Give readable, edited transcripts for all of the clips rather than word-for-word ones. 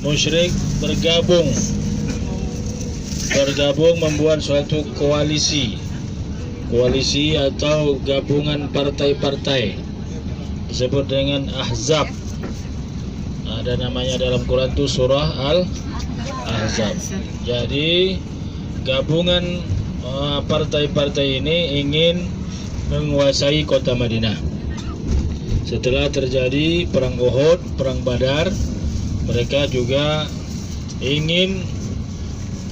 musyrik bergabung membuat suatu koalisi atau gabungan partai-partai disebut dengan Ahzab. Ada namanya dalam Quran itu surah Al-Ahzab. Jadi gabungan partai-partai ini ingin menguasai kota Madinah. Setelah terjadi perang Uhud, perang Badar, mereka juga ingin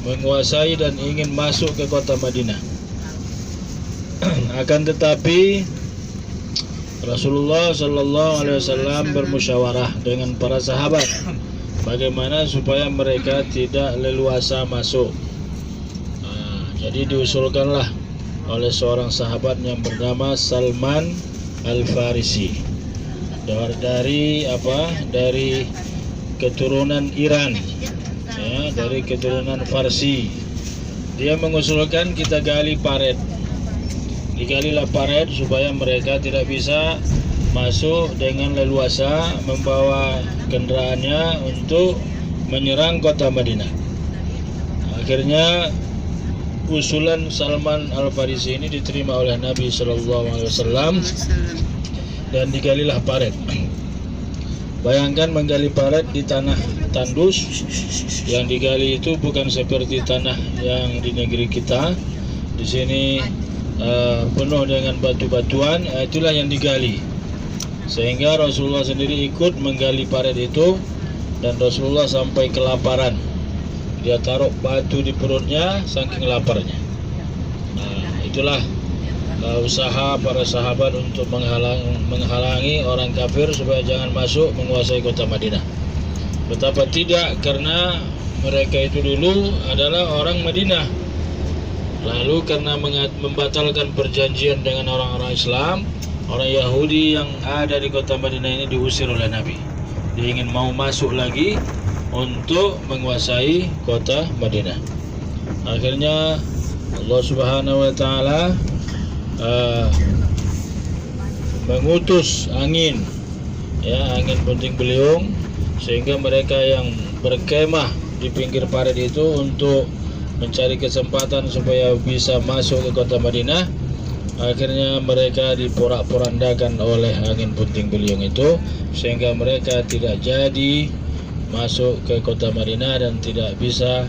menguasai dan ingin masuk ke kota Madinah. Akan tetapi Rasulullah Sallallahu Alaihi Wasallam bermusyawarah dengan para sahabat bagaimana supaya mereka tidak leluasa masuk. Jadi diusulkanlah oleh seorang sahabat yang bernama Salman Al-Farisi dari keturunan Iran, ya, dari keturunan Farsi. Dia mengusulkan kita gali paret. Digalilah paret supaya mereka tidak bisa masuk dengan leluasa membawa kendaraannya untuk menyerang kota Madinah. Akhirnya usulan Salman Al-Farisi ini diterima oleh Nabi Sallallahu Alaihi Wasallam dan digalilah paret. Bayangkan menggali paret di tanah tandus. Yang digali itu bukan seperti tanah yang di negeri kita. Di sini penuh dengan batu-batuan, itulah yang digali. Sehingga Rasulullah sendiri ikut menggali paret itu dan Rasulullah sampai kelaparan. Dia taruh batu di perutnya saking laparnya. Itulah usaha para sahabat untuk menghalangi orang kafir supaya jangan masuk menguasai kota Madinah. Betapa tidak, karena mereka itu dulu adalah orang Madinah. Lalu karena membatalkan perjanjian dengan orang-orang Islam, orang Yahudi yang ada di kota Madinah ini diusir oleh Nabi. Dia ingin mau masuk lagi untuk menguasai kota Madinah. Akhirnya Allah Subhanahu wa taala mengutus angin, ya, angin puting beliung, sehingga mereka yang berkemah di pinggir parit itu untuk mencari kesempatan supaya bisa masuk ke kota Madinah. Akhirnya mereka diporak-porandakan oleh angin puting beliung itu, sehingga mereka tidak jadi masuk ke kota Madinah dan tidak bisa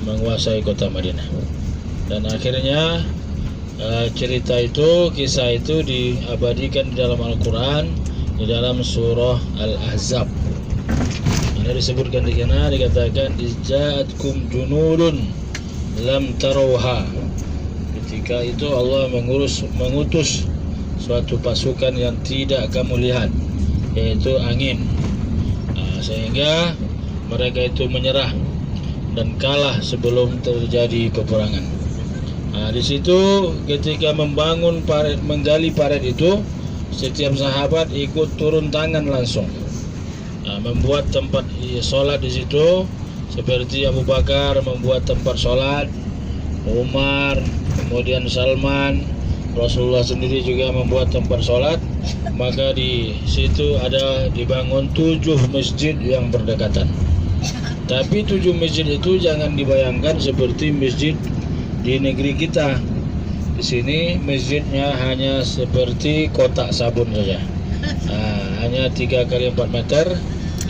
menguasai kota Madinah. Dan akhirnya kisah itu diabadikan di dalam Al-Quran, di dalam surah Al-Ahzab. Ini disebutkan di sana, dikatakan izja'atkum junudun lam tarawha. Ketika itu Allah mengutus suatu pasukan yang tidak kamu lihat, yaitu angin. Sehingga mereka itu menyerah dan kalah sebelum terjadi peperangan. Di situ ketika menggali paret itu, setiap sahabat ikut turun tangan langsung, membuat tempat sholat di situ. Seperti Abu Bakar membuat tempat sholat, Umar, kemudian Salman, Rasulullah sendiri juga membuat tempat sholat. Maka di situ ada dibangun 7 masjid yang berdekatan. Tapi 7 masjid itu jangan dibayangkan seperti masjid di negeri kita. Di sini masjidnya hanya seperti kotak sabun saja, hanya 3 kali 4 meter.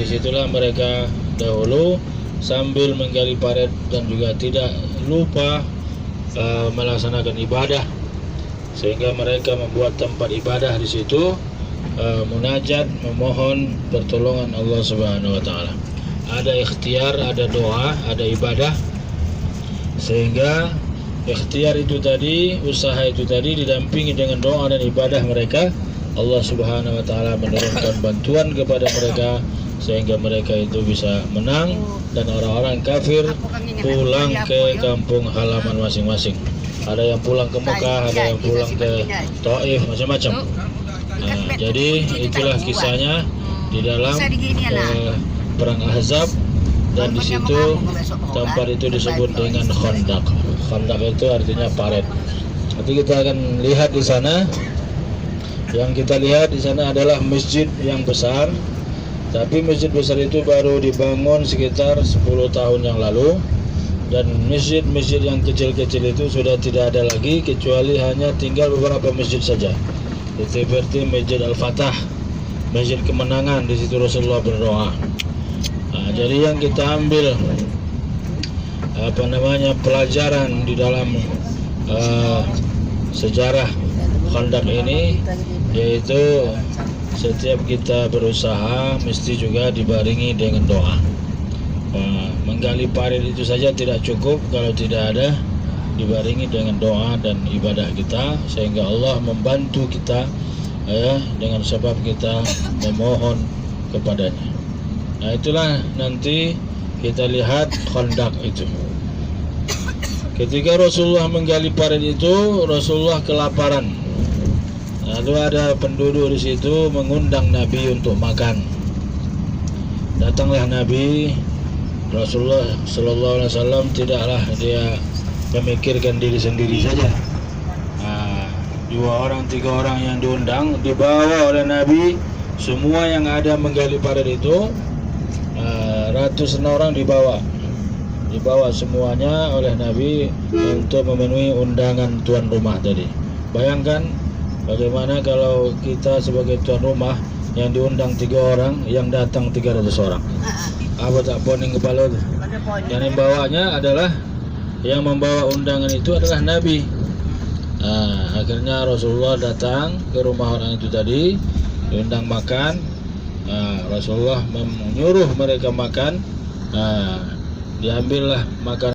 Disitulah mereka dahulu sambil menggali paret dan juga tidak lupa melaksanakan ibadah, sehingga mereka membuat tempat ibadah di situ, munajat, memohon pertolongan Allah Subhanahu wa taala. Ada ikhtiar, ada doa, ada ibadah, sehingga ikhtiar itu tadi, usaha itu tadi didampingi dengan doa dan ibadah mereka. Allah Subhanahu wa taala menurunkan bantuan kepada mereka sehingga mereka itu bisa menang dan orang-orang kafir pulang ke kampung halaman masing-masing. Ada yang pulang ke Mekah, ada yang pulang ke Taif, macam-macam. Jadi itulah kisahnya di dalam perang Ahzab, dan di situ tempat itu disebut dengan Khandaq. Khandaq itu artinya paret. Nanti kita akan lihat di sana. Yang kita lihat di sana adalah masjid yang besar. Tapi masjid besar itu baru dibangun sekitar 10 tahun yang lalu, dan masjid-masjid yang kecil-kecil itu sudah tidak ada lagi, kecuali hanya tinggal beberapa masjid saja. Seperti Masjid Al-Fatah, Masjid Kemenangan, di situ Rasulullah berdoa. Jadi yang kita ambil pelajaran di dalam sejarah Khandaq ini, yaitu setiap kita berusaha mesti juga dibarengi dengan doa. Menggali parit itu saja tidak cukup kalau tidak ada dibarengi dengan doa dan ibadah kita, sehingga Allah membantu kita dengan sebab kita memohon kepadanya. Nah, itulah nanti kita lihat Khandaq itu. Ketika Rasulullah menggali parit itu, Rasulullah kelaparan. Lalu ada penduduk di situ mengundang Nabi untuk makan. Datanglah Nabi. Rasulullah Sallallahu Alaihi Wasallam tidaklah dia memikirkan diri sendiri saja. 2 orang 3 orang yang diundang dibawa oleh Nabi. Semua yang ada menggali parit itu, ratusan orang dibawa semuanya oleh Nabi untuk memenuhi undangan tuan rumah tadi. Bayangkan bagaimana kalau kita sebagai tuan rumah yang diundang 3 orang, yang datang 300 orang. Apa tak poning kepala itu? Yang membawanya adalah, yang membawa undangan itu adalah Nabi. Akhirnya Rasulullah datang ke rumah orang itu tadi, diundang makan. Rasulullah menyuruh mereka makan. Diambillah makanan